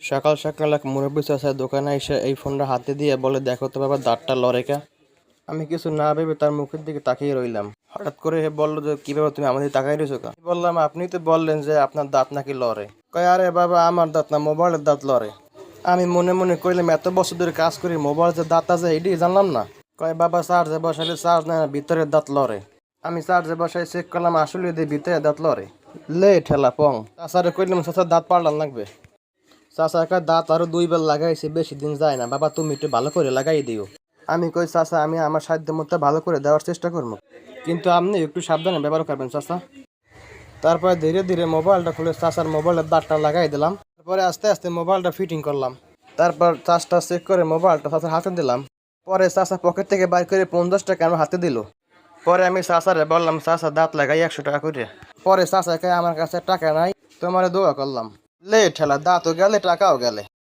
সকাল সকাল এক মুরব্বী চাচা দোকানে এসে এই ফোনটা হাতে দিয়ে বলে, দেখো তো বাবা দাঁতটা লড়ে কে। আমি কিছু না ভেবে তার মুখের দিকে তাকিয়ে রইলাম। হঠাৎ করে হে বললো যে, কিভাবে তুমি আমাদের তাকাই রয়েছো কা? বললাম, আপনি তো বললেন যে আপনার দাঁত নাকি লড়ে। কয়, আরে বাবা আমার দাঁত না, মোবাইলের দাঁত লড়ে। আমি মনে মনে কইলাম, এত বছর ধরে কাজ করি, মোবাইল যে দাঁত আছে এটি জানলাম না। কয়, বাবা চার্জে বসালে চার্জ নেয় না, ভিতরের দাঁত লড়ে। আমি চার্জে বসাই চেক করলাম, আসলে দিয়ে ভিতরে দাঁত লড়ে। লে ঠেলা পং। চাচারে কইলাম, চাচা দাঁত পাল্টান লাগবে। চাচা একা দাঁত আরো 2 বার লাগাইছে, বেশি দিন যায় না, বাবা তুমি একটু ভালো করে লাগাই দিও। আমি কই, চাচা আমি আমার সাধ্য মতো ভালো করে দেওয়ার চেষ্টা করবো, কিন্তু আপনি একটু সাবধানে ব্যবহার করবেন চাচা। তারপরে ধীরে ধীরে মোবাইলটা খুলে চাচার মোবাইলের দাঁতটা লাগাই দিলাম। তারপরে আস্তে আস্তে মোবাইলটা ফিটিং করলাম। তারপর চার্জটা চেক করে মোবাইলটা চাচার হাতে দিলাম। পরে চাচা পকেট থেকে বাইর করে 50 টাকা আমার হাতে দিল। পরে আমি চাচারে বললাম, চাচা দাঁত লাগাই 100 টাকা করে। পরে চাচাকে আমার কাছে টাকা নাই, তোমারে দোয়া করলাম। লে ঠেলা, দাঁতও গেলে টাকাও গেলে।